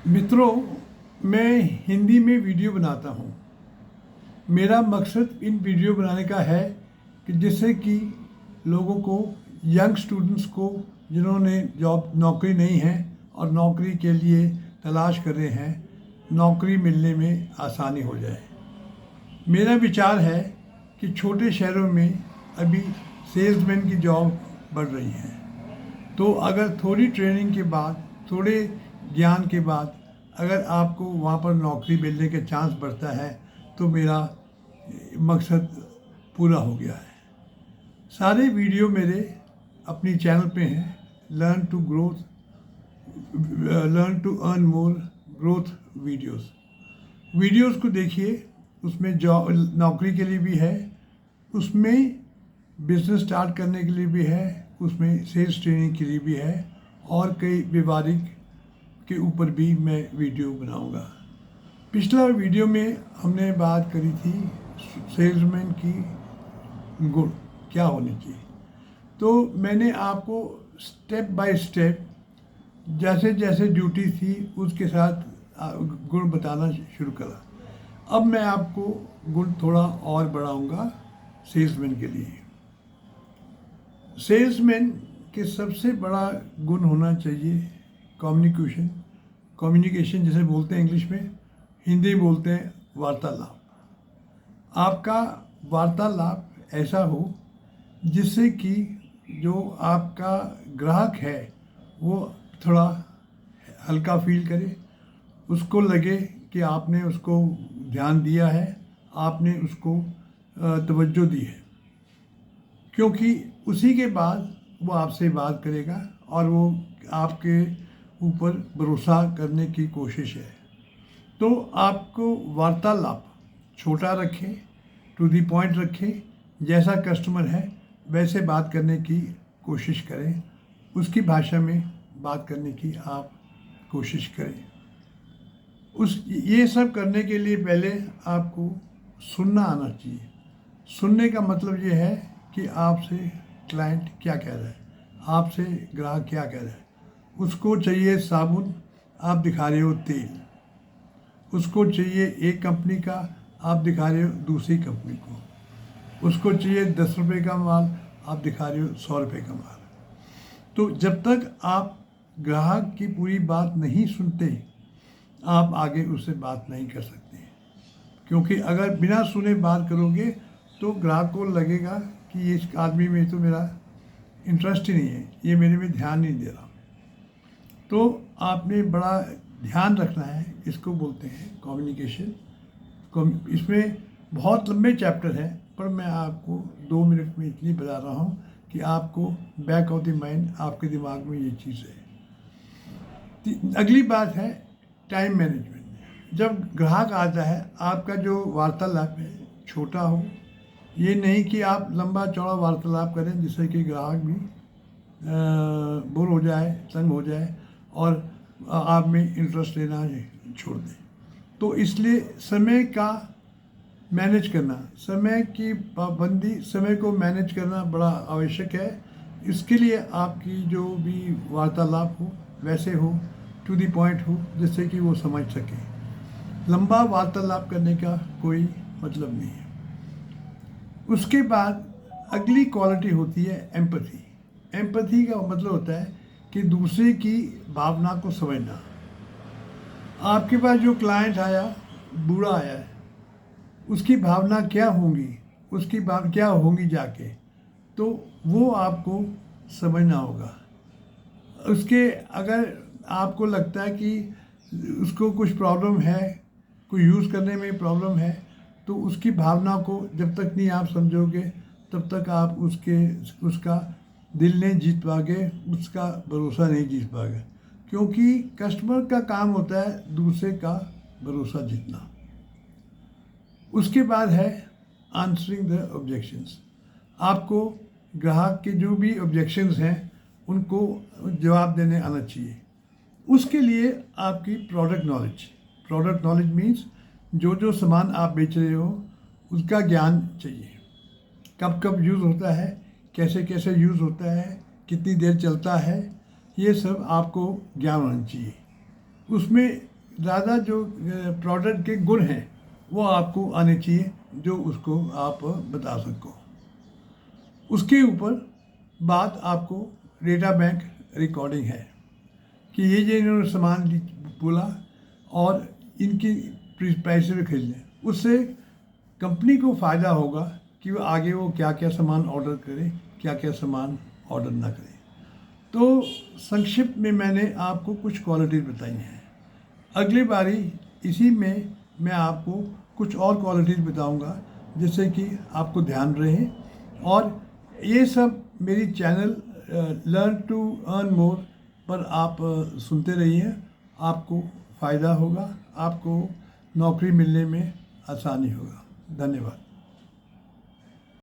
मित्रों, मैं हिंदी में वीडियो बनाता हूँ। मेरा मकसद इन वीडियो बनाने का है कि जिससे कि लोगों को, यंग स्टूडेंट्स को जिन्होंने नौकरी नहीं है और नौकरी के लिए तलाश कर रहे हैं, नौकरी मिलने में आसानी हो जाए। मेरा विचार है कि छोटे शहरों में अभी सेल्समैन की जॉब बढ़ रही है, तो अगर थोड़ी ट्रेनिंग के बाद, थोड़े ज्ञान के बाद अगर आपको वहाँ पर नौकरी मिलने के चांस बढ़ता है तो मेरा मकसद पूरा हो गया है। सारे वीडियो मेरे अपनी चैनल पे हैं। Learn to earn more growth videos को देखिए। उसमें जॉब, नौकरी के लिए भी है, उसमें बिजनेस स्टार्ट करने के लिए भी है, उसमें सेल्स ट्रेनिंग के लिए भी है, और कई व्यवहारिक के ऊपर भी मैं वीडियो बनाऊंगा। पिछला वीडियो में हमने बात करी थी सेल्समैन की गुण क्या होनी चाहिए। तो मैंने आपको स्टेप बाय स्टेप जैसे जैसे ड्यूटी थी उसके साथ गुण बताना शुरू करा। अब मैं आपको गुण थोड़ा और बढ़ाऊंगा सेल्समैन के लिए। सेल्समैन के सबसे बड़ा गुण होना चाहिए कम्युनिकेशन जिसे बोलते हैं इंग्लिश में, हिंदी बोलते हैं वार्तालाप। आपका वार्तालाप ऐसा हो जिससे कि जो आपका ग्राहक है वो थोड़ा हल्का फील करे, उसको लगे कि आपने उसको ध्यान दिया है, आपने उसको तवज्जो दी है, क्योंकि उसी के बाद वो आपसे बात करेगा और वो आपके ऊपर भरोसा करने की कोशिश है। तो आपको वार्तालाप छोटा रखें, टू दी पॉइंट रखें, जैसा कस्टमर है वैसे बात करने की कोशिश करें, उसकी भाषा में बात करने की आप कोशिश करें। ये सब करने के लिए पहले आपको सुनना आना चाहिए। सुनने का मतलब ये है कि आपसे क्लाइंट क्या कह रहा है, आपसे ग्राहक क्या कह रहा है। उसको चाहिए साबुन, आप दिखा रहे हो तेल। उसको चाहिए एक कंपनी का, आप दिखा रहे हो दूसरी कंपनी को। उसको चाहिए 10 रुपये का माल, आप दिखा रहे हो 100 रुपये का माल। तो जब तक आप ग्राहक की पूरी बात नहीं सुनते, आप आगे उससे बात नहीं कर सकते। क्योंकि अगर बिना सुने बात करोगे तो ग्राहक को लगेगा कि ये इस आदमी में तो मेरा इंटरेस्ट ही नहीं है, ये मेरे में ध्यान नहीं दे रहा। तो आपने बड़ा ध्यान रखना है, इसको बोलते हैं कम्युनिकेशन। इसमें बहुत लंबे चैप्टर हैं, पर मैं आपको 2 मिनट में इतनी बता रहा हूँ कि आपको बैक ऑफ द माइंड, आपके दिमाग में ये चीज़ है। अगली बात है टाइम मैनेजमेंट। जब ग्राहक आता है, आपका जो वार्तालाप है छोटा हो। ये नहीं कि आप लंबा चौड़ा वार्तालाप करें जिससे कि ग्राहक भी बोर हो जाए, तंग हो जाए और आप में इंटरेस्ट लेना छोड़ दें। तो इसलिए समय का मैनेज करना, समय की पाबंदी, समय को मैनेज करना बड़ा आवश्यक है। इसके लिए आपकी जो भी वार्तालाप हो वैसे हो, टू दी पॉइंट हो, जिससे कि वो समझ सके। लंबा वार्तालाप करने का कोई मतलब नहीं है। उसके बाद अगली क्वालिटी होती है एम्पैथी। एम्पैथी का मतलब होता है कि दूसरे की भावना को समझना। आपके पास जो क्लाइंट आया, बूढ़ा आया है, उसकी भावना क्या होंगी, उसकी बात क्या होंगी जाके, तो वो आपको समझना होगा। उसके अगर आपको लगता है कि उसको कुछ प्रॉब्लम है, कोई यूज़ करने में प्रॉब्लम है, तो उसकी भावना को जब तक नहीं आप समझोगे तब तक आप उसका दिल नहीं जीत पाओगे, उसका भरोसा नहीं जीत पाओगे। क्योंकि कस्टमर का काम होता है दूसरे का भरोसा जीतना। उसके बाद है आंसरिंग द ऑब्जेक्शंस। आपको ग्राहक के जो भी ऑब्जेक्शंस हैं उनको जवाब देने आना चाहिए। उसके लिए आपकी प्रोडक्ट नॉलेज मीन्स जो जो सामान आप बेच रहे हो उसका ज्ञान चाहिए। कब कब यूज़ होता है, कैसे कैसे यूज़ होता है, कितनी देर चलता है, ये सब आपको ज्ञान होना चाहिए। उसमें ज़्यादा जो प्रोडक्ट के गुण हैं वो आपको आने चाहिए, जो उसको आप बता सको। उसके ऊपर बात आपको डेटा बैंक रिकॉर्डिंग है कि ये इन्होंने सामान बोला और इनकी पैसे में खरीद लें। उससे कंपनी को फ़ायदा होगा कि वो आगे वो क्या क्या सामान ऑर्डर करे, क्या क्या सामान ऑर्डर ना करे। तो संक्षिप्त में मैंने आपको कुछ क्वालिटीज़ बताई हैं। अगली बारी इसी में मैं आपको कुछ और क्वालिटीज़ बताऊंगा जिससे कि आपको ध्यान रहे। और ये सब मेरी channel learn to earn more पर आप सुनते रहिए, आपको फ़ायदा होगा, आपको नौकरी मिलने में आसानी होगा। धन्यवाद।